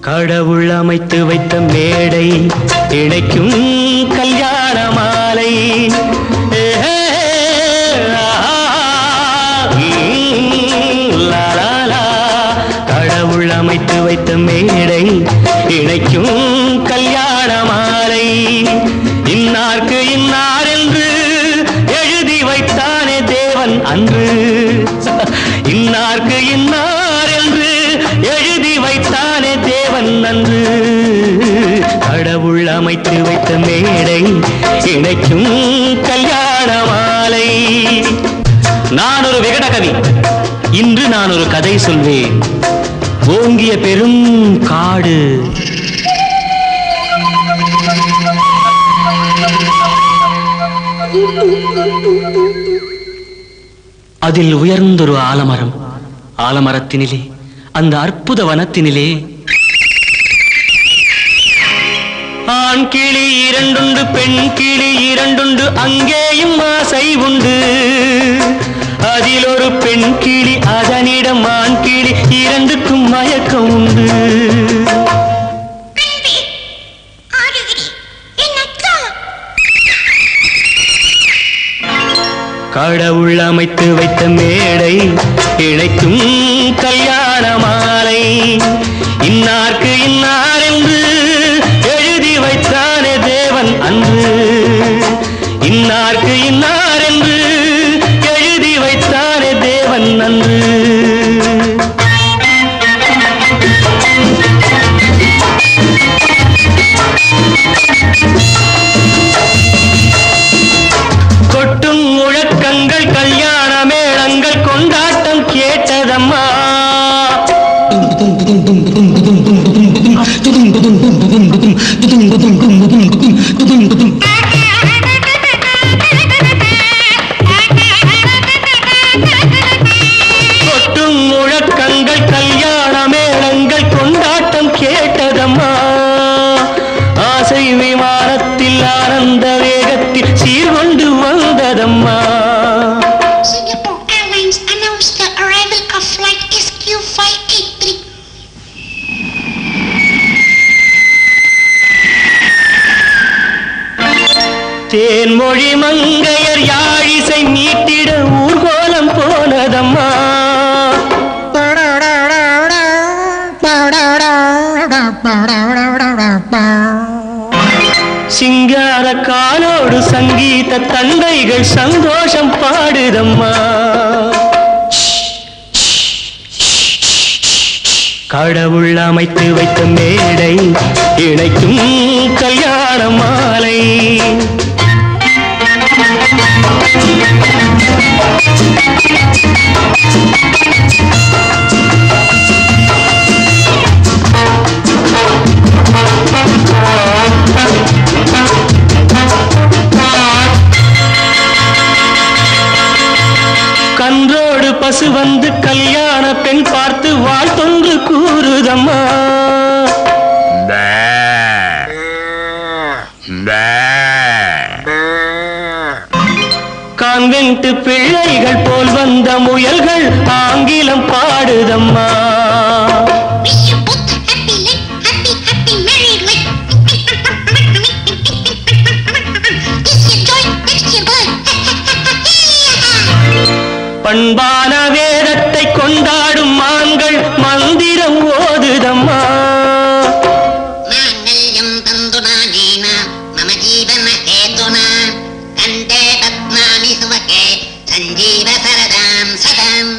கடவுள் அமைத்து வைத்த மேடை இணைக்கும் கல்யாண மாலை. கடவுள் அமைத்து வைத்த மேடை இணைக்கும் கல்யாண மாலை. இன்னார்க்கு இன்னார் என்று எழுதி வைத்தானே தேவன் அன்று. இன்னார்க்கு இன்னார் என்று எழுதி வைத்தானே தேவன் அன்று. கடவுள் அமைத்து வைத்த மேடை இணைக்கும் கல்யாண மாலை. நான் ஒரு விகட கவி, இன்று நான் ஒரு கதை சொல்வேன். ஓங்கிய பெரும் காடு, அதில் உயர்ந்தொரு ஆலமரம். ஆலமரத்தினிலே, அந்த அற்புத வனத்தினிலே ஆண் கிளி இரண்டுண்டு, பெண் கிளி இரண்டுண்டு, அங்கேயும் ஆசை உண்டு. அதில் ஒரு பெண் கிளி, அதனிடம் ஆண் கிளி, இரண்டுக்கும் மயக்கம் உண்டு. கடவுள் அமைத்து வைத்த மேடை இணைக்கும் கல்யாண மாலை. இன்னார்க்கு இன்னார் என்று எழுதி வைத்தானே தேவன் அன்று. இன்னார்க்கு இன்னார் என்று எழுதி வைத்தானே தேவன் அன்று. கொட்டும் முழக்கங்கள், கல்யாண மேளங்கள், கொண்டாட்டம் கேட்டதம்மா. கொட்டும் முழக்கங்கள், கல்யாண மேளங்கள், கொண்டாட்டம் கேட்டதம்மா. ஆசை விமானத்தில் ஆனந்த வேகத்தில் சீர்கொண்டு வந்ததம்மா. Singapore Airlines announced the arrival of flight SQ583. Thenmozhi மங்கையர் யாழிசை மீட்டிட ஊர்கோலம் போனதம்மா. சிங்கார காலோடு சங்கீத தந்தைகள் சந்தோஷம் பாடுதம்மா. கடவுள் அமைத்து வைத்த மேடை இணைக்கும் கல்யாண மாலை. கன்றோடு பசு வந்து கல்யாண பெண் பார்த்து வாழ்த்தொன்று கூறுதம்மா. கான்வென்ட் பிள்ளைகள் போல் வந்த முயல்கள் ஆங்கிலம் பாடுதம்மா. Wish you both a happy life, happy, happy married life. This your joy, next your birth. பண்பான வேதத்தை கொண்டாடும் மான்கள் மந்திரம் ஓதுதம்மா. மாங்கல்யம் தந்துனா நீனா மம ஜீவன ஹேதுனா கண்டே பத்மானி சுவகே சஞ்சீவ சரதாம் சதம்.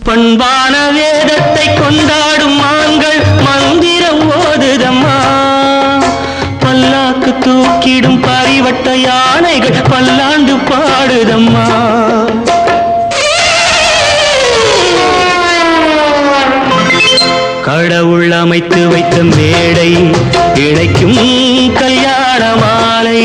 பண்பான வேதத்தை கொண்டாடும் மான்கள் மந்திரம் ஓதுதம்மா. பல்லாக்கு தூக்கிடும் பரிவட்ட யானைகள் பல்லாண்டு பாடுதம்மா. கடவுள் அமைத்து வைத்த மேடை இணைக்கும் கல்யாண மாலை.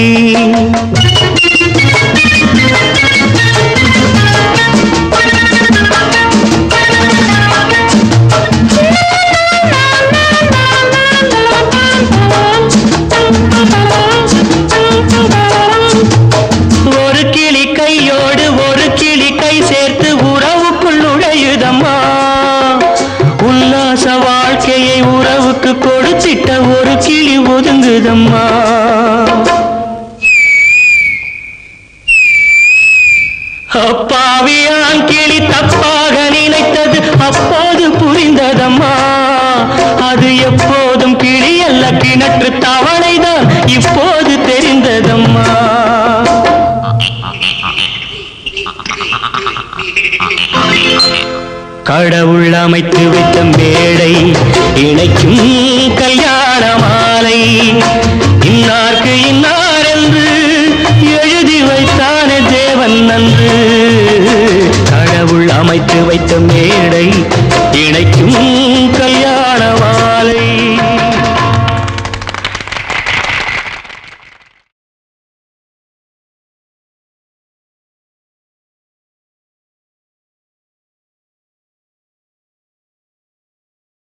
முத்திட்ட ஒரு கிளி ஒதுங்குதம்மா. அப்பாவியான் கிளி தப்பாக நினைத்தது அப்போது புரிந்ததம்மா. அது எப்போதும் கிளி அல்ல கிணற்று தவளைதான் இப்போது தெரிந்ததம்மா. கடவுள் அமைத்து வைத்த மேடை இணைக்கும் கல்யாண மாலை. இன்னார்க்கு இன்னார் என்று எழுதி வைத்தானே தேவன் நன்று. கடவுள் அமைத்து வைத்த மேடை இணைக்கும்